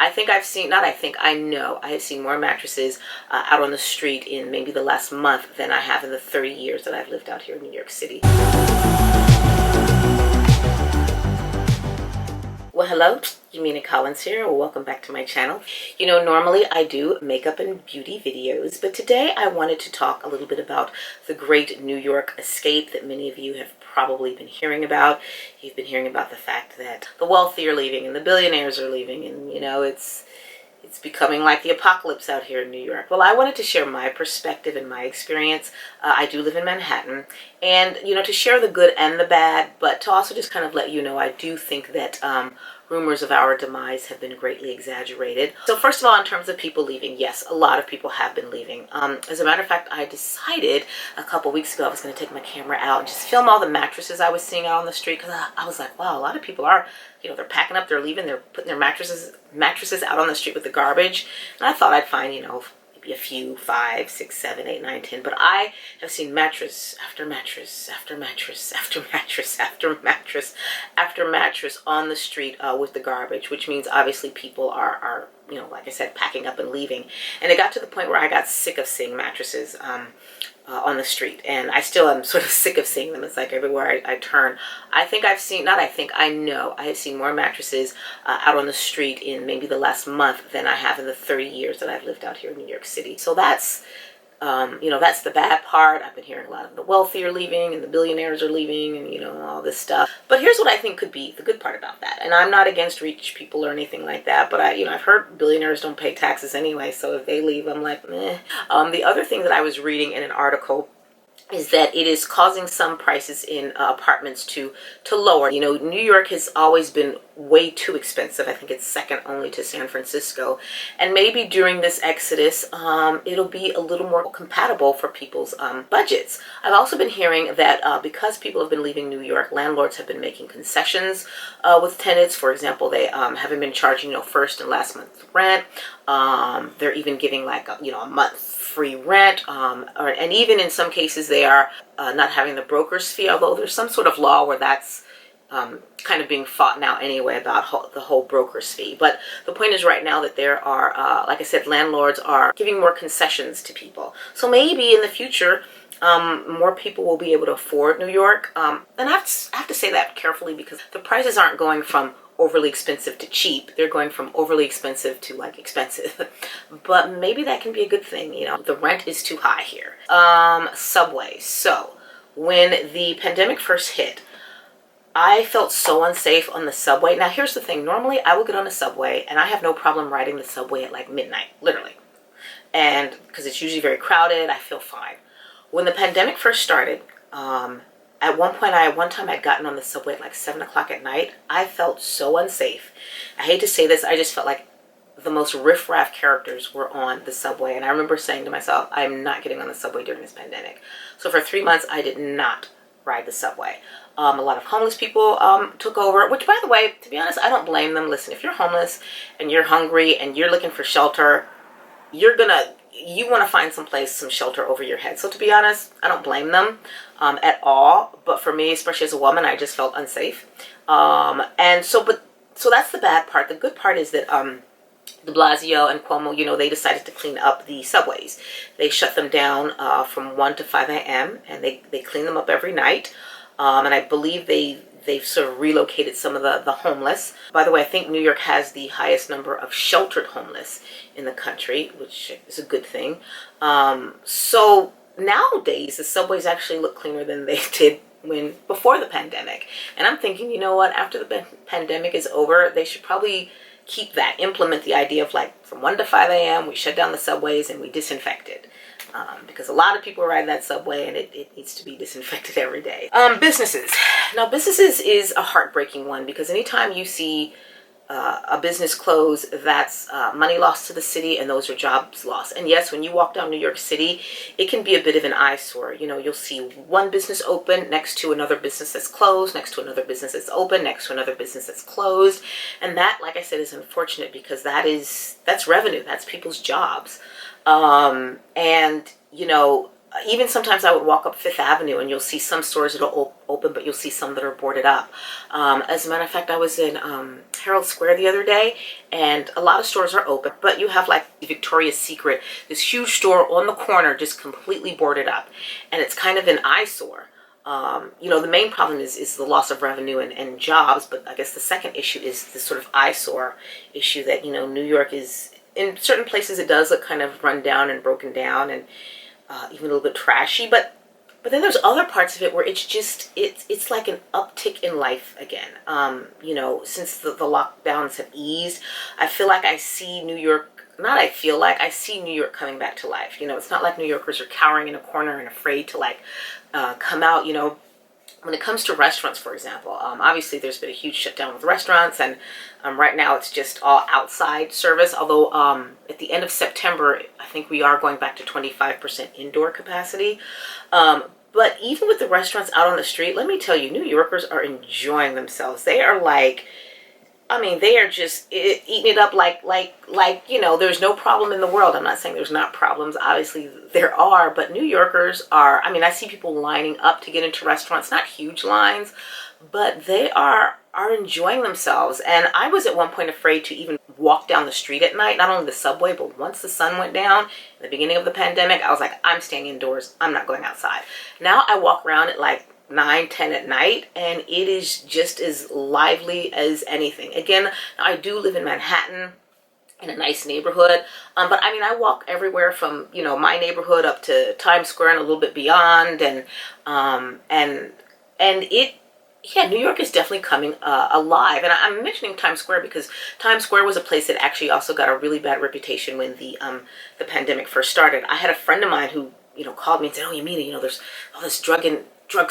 I know I have seen more mattresses out on the street in maybe the last month than I have in the 30 years that I've lived out here in New York City. Well, hello, Yamina Collins here. Welcome back to my channel. You know, normally I do makeup and beauty videos, but today I wanted to talk a little bit about the great New York escape that many of you have probably been hearing about. You've been hearing about the fact that the wealthy are leaving and the billionaires are leaving, and you know, it's becoming like the apocalypse out here in New York. Well, I wanted to share my perspective and my experience. I do live in Manhattan, and you know, to share the good and the bad, but to also just kind of let you know, I do think that rumors of our demise have been greatly exaggerated. So first of all, in terms of people leaving, yes, a lot of people have been leaving. As a matter of fact, I decided a couple weeks ago I was going to take my camera out and just film all the mattresses I was seeing out on the street, because I was like, wow, a lot of people are, you know, they're packing up, they're leaving, they're putting their mattresses out on the street with the garbage. And I thought I'd find, you know, maybe a few, 5, 6, 7, 8, 9, 10. But I have seen mattress after mattress after mattress after mattress after mattress after mattress on the street with the garbage, which means obviously people are, you know, like I said, packing up and leaving. And it got to the point where I got sick of seeing mattresses on the street, and I still am sort of sick of seeing them. It's like everywhere I turn. I know I have seen more mattresses out on the street in maybe the last month than I have in the 30 years that I've lived out here in New York City. So that's, you know, that's the bad part. I've been hearing a lot of the wealthy are leaving and the billionaires are leaving and, you know, all this stuff. But here's what I think could be the good part about that. And I'm not against rich people or anything like that, but I've heard billionaires don't pay taxes anyway. So if they leave, I'm like, meh. The other thing that I was reading in an article is that it is causing some prices in apartments to lower. You know, New York has always been way too expensive. I think it's second only to San Francisco. And maybe during this exodus, it'll be a little more compatible for people's budgets. I've also been hearing that because people have been leaving New York, landlords have been making concessions with tenants. For example, they haven't been charging, you know, first and last month's rent. They're even giving like a month free rent, and even in some cases they are not having the broker's fee, although there's some sort of law where that's kind of being fought now anyway about the whole broker's fee. But the point is right now that there are, like I said, landlords are giving more concessions to people. So maybe in the future, more people will be able to afford New York. And I have to say that carefully, because the prices aren't going from overly expensive to cheap. They're going from overly expensive to like expensive. But maybe that can be a good thing. You know, the rent is too high here. Subways. So when the pandemic first hit, I felt so unsafe on the subway. Now here's the thing. Normally I will get on a subway and I have no problem riding the subway at like midnight, literally. And because it's usually very crowded, I feel fine. When the pandemic first started, at one time I'd gotten on the subway at like 7 o'clock at night. I felt so unsafe. I hate to say this, I just felt like the most riffraff characters were on the subway. And I remember saying to myself, I'm not getting on the subway during this pandemic. So for 3 months, I did not ride the subway. A lot of homeless people took over, which, by the way, to be honest, I don't blame them. Listen, if you're homeless and you're hungry and you're looking for shelter, you want to find some shelter over your head. So to be honest, I don't blame them at all. But for me, especially as a woman, I just felt unsafe. So that's the bad part. The good part is that de Blasio and Cuomo, you know, they decided to clean up the subways. They shut them down from 1 to 5 a.m. and they clean them up every night. And I believe they've sort of relocated some of the homeless. By the way, I think New York has the highest number of sheltered homeless in the country, which is a good thing. So nowadays, the subways actually look cleaner than they did before the pandemic. And I'm thinking, you know what, after the pandemic is over, they should probably keep that, implement the idea of like from 1 to 5 a.m. we shut down the subways and we disinfect it. Because a lot of people ride that subway and it needs to be disinfected every day. Businesses. Now, businesses is a heartbreaking one, because anytime you see a business close, that's money lost to the city, and those are jobs lost. And yes, when you walk down New York City, it can be a bit of an eyesore. You know, you'll see one business open next to another business that's closed, next to another business that's open, next to another business that's closed. And that, like I said, is unfortunate, because that's revenue. That's people's jobs. And, you know, even sometimes I would walk up Fifth Avenue and you'll see some stores that are open, but you'll see some that are boarded up. As a matter of fact, I was in Herald Square the other day, and a lot of stores are open, but you have like Victoria's Secret, this huge store on the corner, just completely boarded up. And it's kind of an eyesore. The main problem is the loss of revenue and jobs, but I guess the second issue is this sort of eyesore issue that, New York is, in certain places it does look kind of run down and broken down, and even a little bit trashy, but then there's other parts of it where it's like an uptick in life again. Since the lockdowns have eased, I feel like I see New York. I see New York coming back to life. It's not like New Yorkers are cowering in a corner and afraid to come out. When it comes to restaurants, for example, obviously there's been a huge shutdown with restaurants, and right now it's just all outside service. Although at the end of September, I think we are going back to 25% indoor capacity. But even with the restaurants out on the street, let me tell you, New Yorkers are enjoying themselves. They are they are just eating it up like there's no problem in the world. I'm not saying there's not problems. Obviously there are, but New Yorkers are, I see people lining up to get into restaurants, not huge lines, but they are enjoying themselves. And I was at one point afraid to even walk down the street at night, not only the subway, but once the sun went down in the beginning of the pandemic, I was like, I'm staying indoors. I'm not going outside. Now I walk around at 9, 10 at night, and it is just as lively as anything. Again, I do live in Manhattan in a nice neighborhood, but I walk everywhere from my neighborhood up to Times Square and a little bit beyond, and New York is definitely coming alive. And I'm mentioning Times Square because Times Square was a place that actually also got a really bad reputation when the pandemic first started. I had a friend of mine who called me and said, "Oh, Yamina, there's all this drug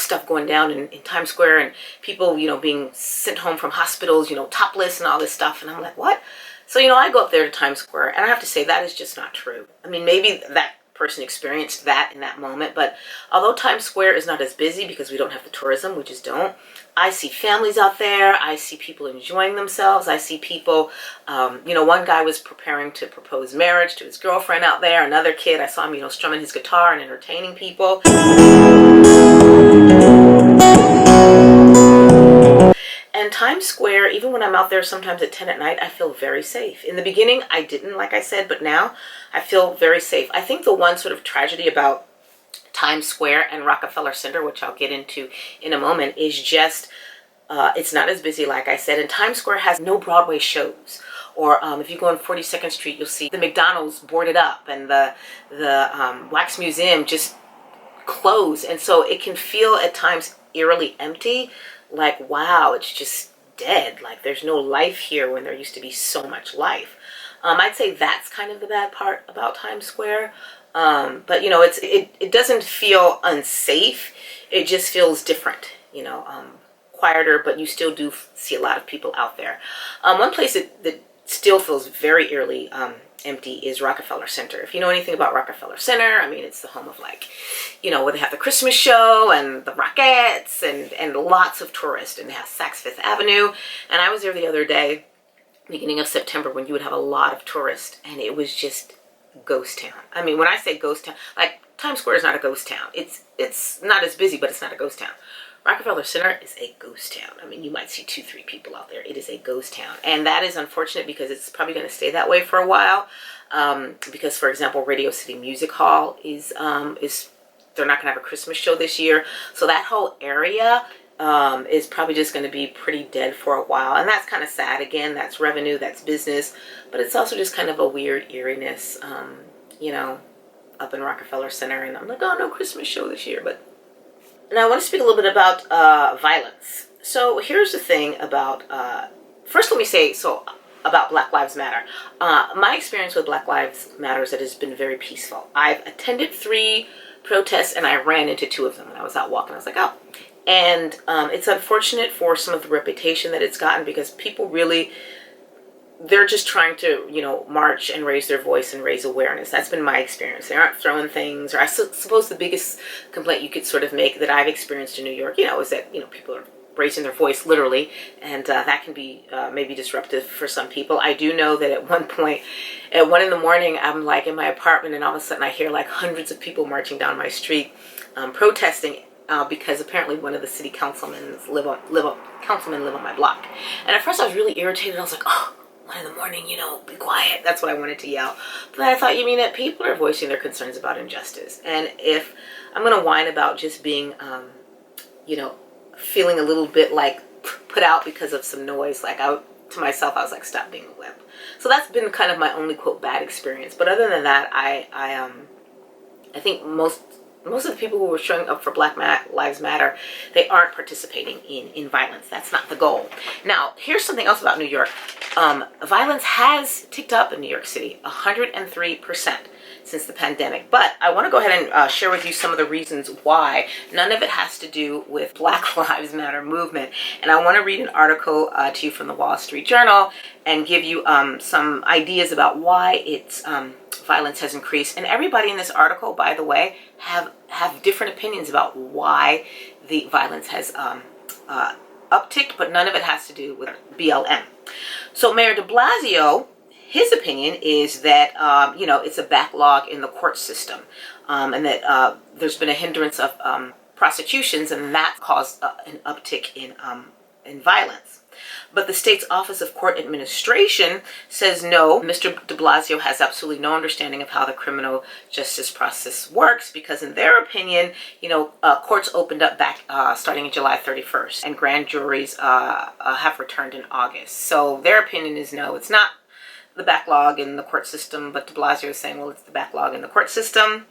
stuff going down in Times Square, and people, being sent home from hospitals, topless and all this stuff." And I'm like, what? So, I go up there to Times Square, and I have to say that is just not true. Maybe that person experienced that in that moment, but although Times Square is not as busy because we don't have the tourism, we just don't, I see families out there. I see people enjoying themselves. I see people, one guy was preparing to propose marriage to his girlfriend out there. Another kid, I saw him, strumming his guitar and entertaining people. And Times Square, even when I'm out there sometimes at 10 at night, I feel very safe. In the beginning, I didn't, like I said, but now I feel very safe. I think the one sort of tragedy about Times Square and Rockefeller Center, which I'll get into in a moment, is just it's not as busy, like I said. And Times Square has no Broadway shows. Or if you go on 42nd Street, you'll see the McDonald's boarded up and the Wax Museum just closed. And so it can feel at times eerily empty. Like, wow, it's just dead. Like, there's no life here when there used to be so much life. I'd say that's kind of the bad part about Times Square. But it doesn't feel unsafe. It just feels different, quieter, but you still do see a lot of people out there. One place that still feels very eerily empty is Rockefeller Center. If you know anything about Rockefeller Center, it's the home of where they have the Christmas show and the Rockettes and lots of tourists, and they have Saks Fifth Avenue. And I was there the other day, beginning of September, when you would have a lot of tourists, and it was just ghost town. When I say ghost town, Times Square is not a ghost town. It's not as busy, but it's not a ghost town. Rockefeller Center is a ghost town. You might see 2-3 people out there. It is a ghost town. And that is unfortunate because it's probably going to stay that way for a while. Because, for example, Radio City Music Hall is they're not going to have a Christmas show this year. So that whole area is probably just going to be pretty dead for a while. And that's kind of sad. Again, that's revenue, that's business. But it's also just kind of a weird eeriness, up in Rockefeller Center. And I'm like, oh, no Christmas show this year. But now I want to speak a little bit about violence. So here's the thing about, first let me say, about Black Lives Matter. My experience with Black Lives Matter is that it's been very peaceful. I've attended 3 protests and I ran into 2 of them when I was out walking. I was like, oh. And it's unfortunate for some of the reputation that it's gotten because people really, they're just trying to, march and raise their voice and raise awareness. That's been my experience. They aren't throwing things, or I suppose the biggest complaint you could sort of make that I've experienced in New York, is that, people are raising their voice literally, and that can be maybe disruptive for some people. I do know that at one point, at 1 in the morning, I'm like in my apartment, and all of a sudden I hear like hundreds of people marching down my street, protesting because apparently one of the city councilmen live on my block. And at first I was really irritated. I was like, oh, 1 in the morning, you know, be quiet. That's what I wanted to yell. But then I thought, you mean that people are voicing their concerns about injustice. And if I'm going to whine about just being, you know, feeling a little bit like put out because of some noise, like to myself, I was like, stop being a wimp. So that's been kind of my only, quote, bad experience. But other than that, I think most of the people who are showing up for Black Lives Matter, they aren't participating in violence. That's not the goal. Now, here's something else about New York. Violence has ticked up in New York City, 103% since the pandemic. But I want to go ahead and share with you some of the reasons why. None of it has to do with Black Lives Matter movement. And I want to read an article to you from the Wall Street Journal and give you some ideas about why it's violence has increased. And everybody in this article, by the way, have different opinions about why the violence has upticked, but none of it has to do with BLM. So Mayor de Blasio, his opinion is that, you know, it's a backlog in the court system, and that there's been a hindrance of prosecutions, and that caused an uptick in violence. But the state's Office of Court Administration says no, Mr. de Blasio has absolutely no understanding of how the criminal justice process works, because in their opinion, you know, courts opened up back starting in July 31st, and grand juries have returned in August. So their opinion is no, it's not the backlog in the court system, but de Blasio is saying, well, it's the backlog in the court system.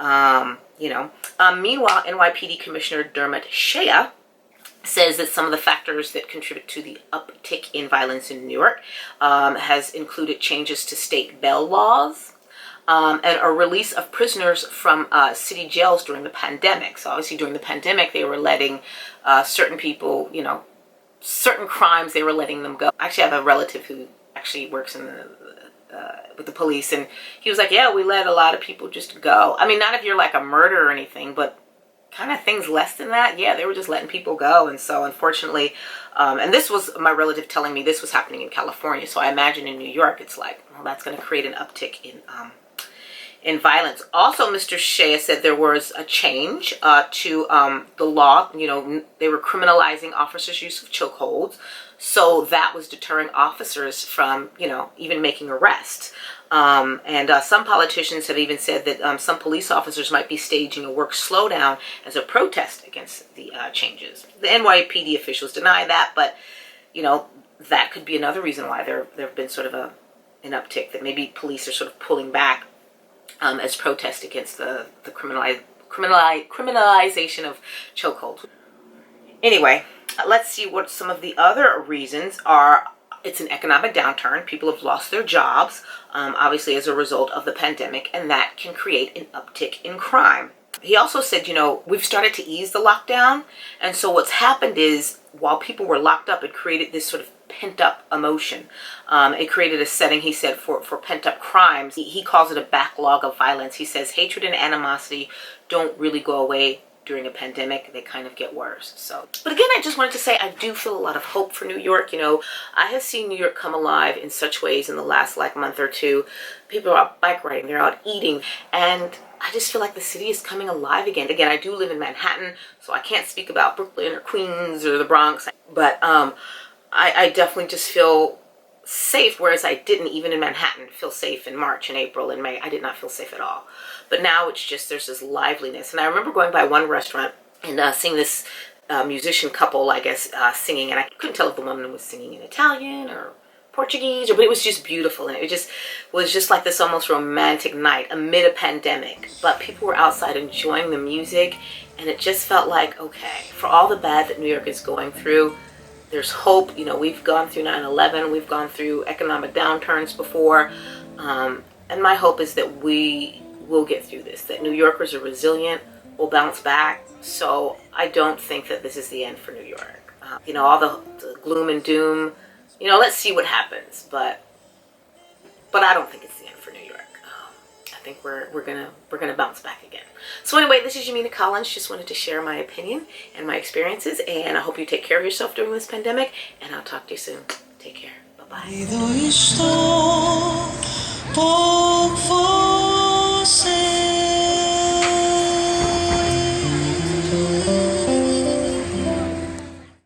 You know, meanwhile, NYPD Commissioner Dermot Shea says that some of the factors that contribute to the uptick in violence in New York has included changes to state bail laws and a release of prisoners from city jails during the pandemic. So obviously during the pandemic, they were letting certain people, you know, certain crimes, they were letting them go. Actually, I have a relative who actually works in with the police, and he was like, yeah, we let a lot of people just go. I mean, not if you're like a murderer or anything, but kind of things less than that, yeah, they were just letting people go. And so unfortunately, and this was my relative telling me this was happening in California, so I imagine in New York it's like, well, that's going to create an uptick in violence. Also, Mr. Shea said there was a change to the law. You know, they were criminalizing officers' use of chokeholds, so that was deterring officers from, you know, even making arrests. And some politicians have even said that some police officers might be staging a work slowdown as a protest against the changes. The NYPD officials deny that, but, you know, that could be another reason why there have been sort of an uptick, that maybe police are sort of pulling back as protest against the criminalization of chokeholds. Anyway, let's see what some of the other reasons are. It's an economic downturn. People have lost their jobs, obviously as a result of the pandemic, and that can create an uptick in crime. He also said, you know, we've started to ease the lockdown, and so what's happened is while people were locked up, it created this sort of pent-up emotion. It created a setting, he said, for pent-up crimes. He calls it a backlog of violence. He says hatred and animosity don't really go away during a pandemic. They kind of get worse. So, but again, I just wanted to say I do feel a lot of hope for New York. You know, I have seen New York come alive in such ways in the last like month or two. People are out bike riding, they're out eating, and I just feel like the city is coming alive again. Again, I do live in Manhattan, so I can't speak about Brooklyn or Queens or the Bronx, but I definitely just feel safe, whereas I didn't even in Manhattan feel safe in March and April and May. I did not feel safe at all. But now it's just, there's this liveliness. And I remember going by one restaurant and seeing this musician couple, I guess, singing, and I couldn't tell if the woman was singing in Italian or Portuguese, but it was just beautiful, and it just was just like this almost romantic night amid a pandemic. But people were outside enjoying the music, and it just felt like, okay, for all the bad that New York is going through, there's hope. You know, we've gone through 9/11, we've gone through economic downturns before, and my hope is that we will get through this, that New Yorkers are resilient, will bounce back. So I don't think that this is the end for New York. You know, all the gloom and doom, you know, let's see what happens, but I don't think it's the end for New York. I think we're gonna bounce back again. So anyway, this is Yamina Collins. Just wanted to share my opinion and my experiences, and I hope you take care of yourself during this pandemic, and I'll talk to you soon. Take care. Bye-bye.